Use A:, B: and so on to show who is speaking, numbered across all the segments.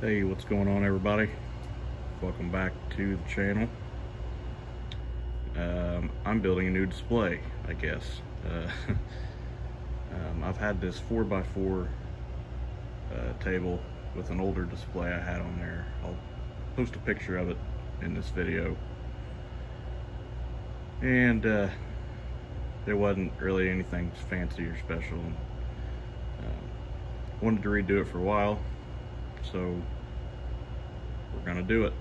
A: Hey, what's going on, everybody? Welcome back to the channel. I'm building a new display, I guess. I've had this 4x4 table with an older display I had on there. I'll post a picture of it in this video. And there wasn't really anything fancy or special. Wanted to redo it for a while, so we're gonna do it.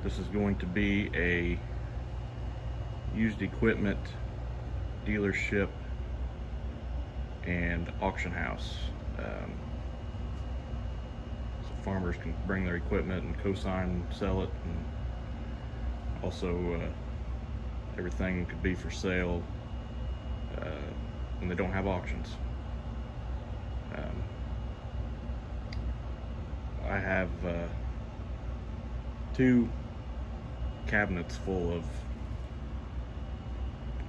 A: This is going to be a used equipment dealership and auction house. So farmers can bring their equipment and co-sign and sell it, and also everything could be for sale when they don't have auctions. I have two cabinets full of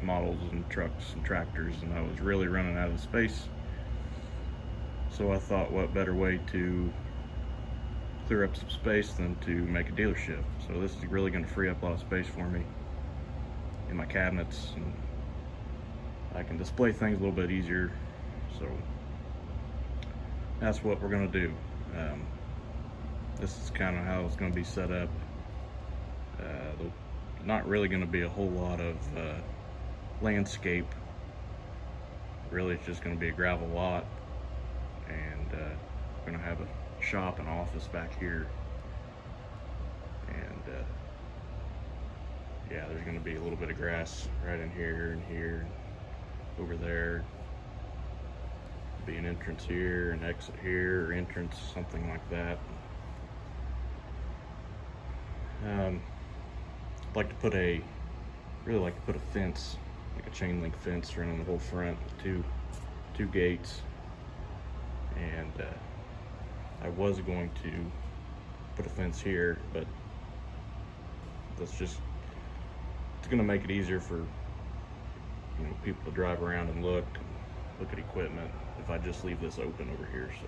A: models and trucks and tractors, and I was really running out of space. So I thought, what better way to clear up some space than to make a dealership. So this is really going to free up a lot of space for me in my cabinets, and I can display things a little bit easier. So that's what we're going to do. This is kind of how it's going to be set up. There's not really going to be a whole lot of landscape. Really, it's just going to be a gravel lot, and we're going to have a shop and office back here. And yeah, there's going to be a little bit of grass right in here and here, over there. Be an entrance here, an exit here, or entrance, something like that. I'd like to put really like to put a fence, like a chain link fence around the whole front with two gates. And I was going to put a fence here, but it's gonna make it easier for people to drive around and look at equipment if I just leave this open over here. So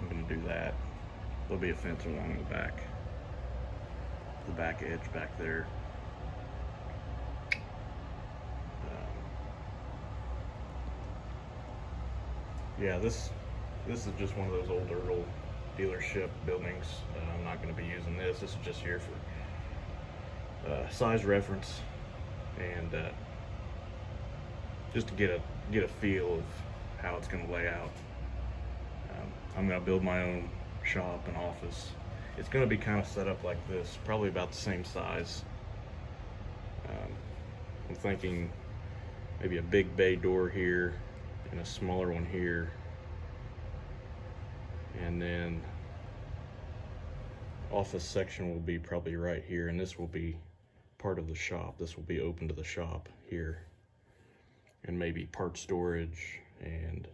A: I'm gonna do that. There'll be a fence along the back edge back there. Yeah, this is just one of those old dealership buildings. I'm not going to be using this. This is just here for size reference, and just to get a feel of how it's going to lay out. I'm going to build my own shop and office. It's going to be kind of set up like this, probably about the same size. I'm thinking maybe a big bay door here and a smaller one here, and then office section will be probably right here, and this will be part of the shop. This will be open to the shop here, and maybe part storage and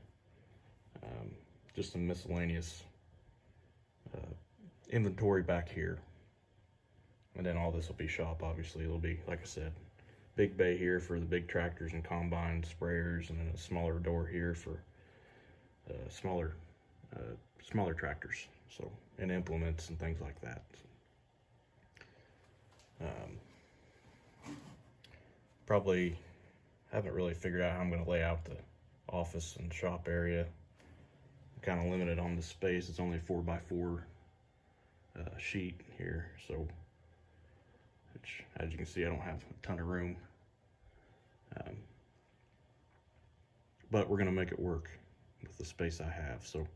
A: just some miscellaneous inventory back here. And then all this will be shop. Obviously it'll be, like I said, big bay here for the big tractors and combine sprayers, and then a smaller door here for smaller tractors, so, and implements and things like that. Probably haven't really figured out how I'm going to lay out the office and shop area. I'm kind of limited on the space. It's only a 4x4 sheet here, so which, as you can see, I don't have a ton of room, but we're going to make it work with the space I have. So I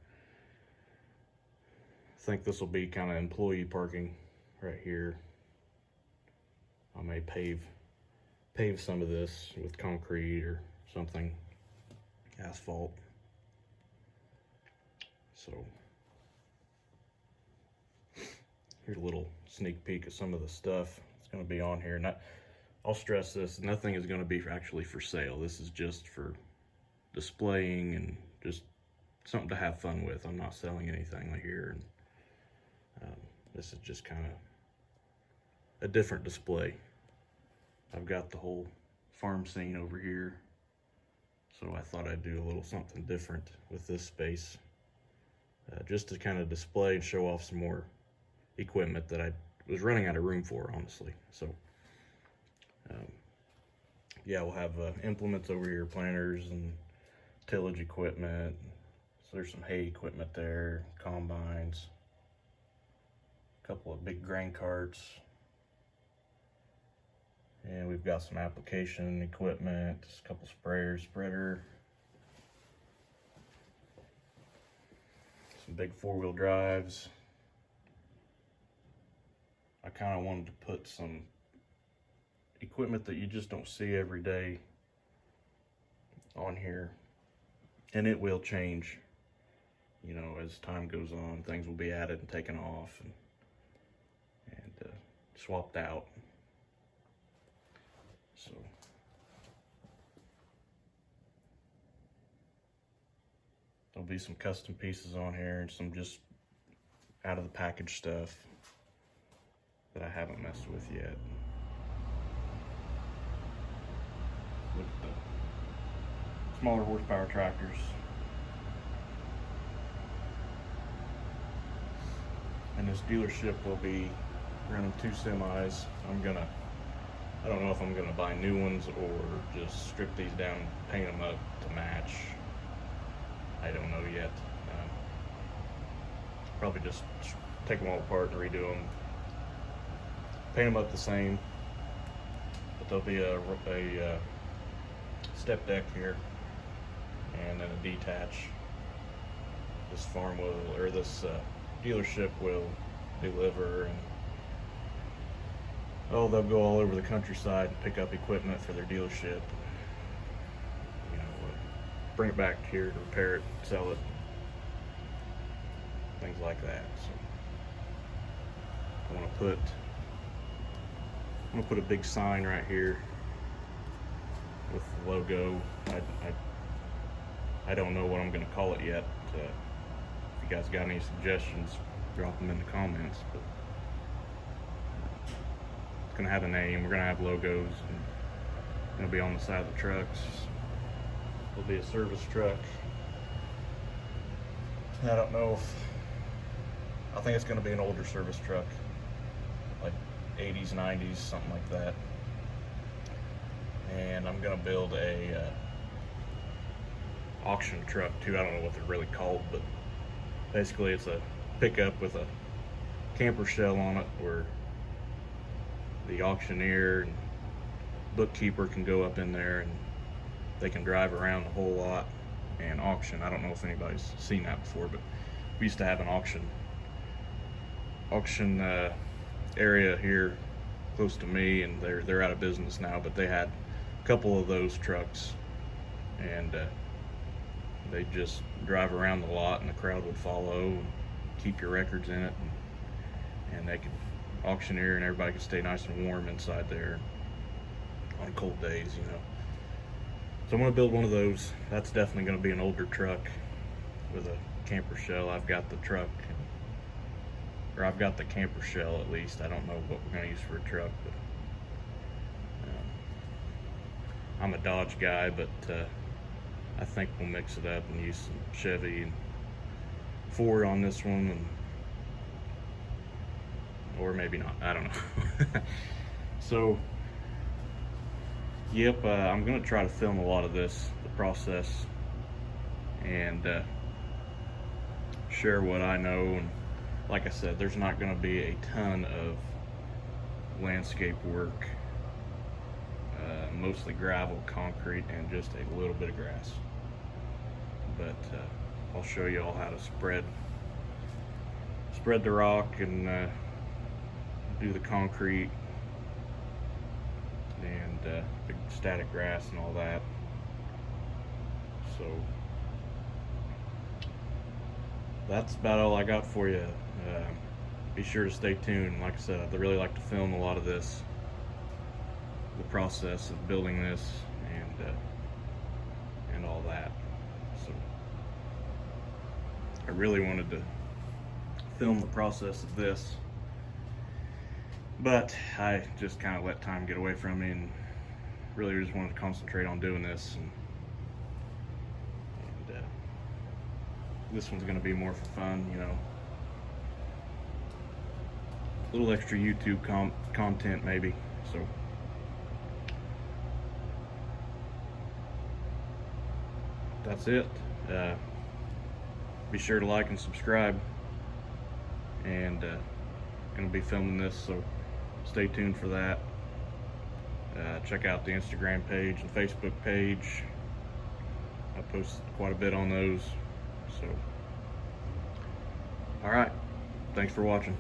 A: think this will be kind of employee parking right here. I may pave some of this with concrete or something, asphalt. So here's a little sneak peek of some of the stuff that's going to be on here. And I'll stress this, nothing is going to be actually for sale. This is just for displaying and just something to have fun with. I'm not selling anything right here. And this is just kind of a different display. I've got the whole farm scene over here, so I thought I'd do a little something different with this space. just to kind of display and show off some more equipment that I was running out of room for, honestly. So yeah, we'll have implements over here, planters and tillage equipment. So there's some hay equipment there, combines, a couple of big grain carts, and we've got some application equipment, just a couple sprayers, spreader, some big four-wheel drives. I kind of wanted to put some equipment that you just don't see every day on here, and it will change, you know, as time goes on. Things will be added and taken off and swapped out. So there'll be some custom pieces on here and some just out of the package stuff that I haven't messed with yet. Look at the smaller horsepower tractors. And this dealership will be running 2 semis. I don't know if I'm gonna buy new ones or just strip these down and paint them up to match. I don't know yet. Probably just take them all apart and redo them. Paint them up the same, but there'll be a step deck here and then a detach. This farm will, or this dealership will deliver, and they'll go all over the countryside and pick up equipment for their dealership. You know, bring it back here to repair it, sell it, things like that. So I'm gonna put a big sign right here with the logo. I don't know what I'm gonna call it yet. If you guys got any suggestions, drop them in the comments. But it's gonna have a name. We're gonna have logos, and it'll be on the side of the trucks. It'll be a service truck. I don't know if, I think it's gonna be an older service truck, like 80s, 90s, something like that. And I'm gonna build a auction truck too. I don't know what they're really called, but basically it's a pickup with a camper shell on it, where the auctioneer and bookkeeper can go up in there and they can drive around the whole lot and auction. I don't know if anybody's seen that before, but we used to have an auction area here close to me, and they're out of business now, but they had a couple of those trucks, and they just drive around the lot and the crowd would follow and keep your records in it, and they could auctioneer and everybody could stay nice and warm inside there on cold days, you know. So I'm gonna build one of those. That's definitely gonna be an older truck with a camper shell. I've got the truck, or I've got the camper shell at least. I don't know what we're gonna use for a truck, but I'm a Dodge guy, but I think we'll mix it up and use some Chevy and Ford on this one, and or maybe not, I don't know. So yep, I'm gonna try to film a lot of this, the process, and share what I know. And like I said, there's not gonna be a ton of landscape work, mostly gravel, concrete, and just a little bit of grass. But I'll show you all how to spread the rock and do the concrete and the static grass and all that. So that's about all I got for you. Be sure to stay tuned. Like I said, I'd really like to film a lot of this, the process of building this, and all that. So I really wanted to film the process of this, but I just kind of let time get away from me, and really just wanted to concentrate on doing this and this one's going to be more for fun, you know. A little extra YouTube content maybe. So that's it. Be sure to like and subscribe, and gonna be filming this, so stay tuned for that. Check out the Instagram page and Facebook page. I post quite a bit on those. So all right, thanks for watching.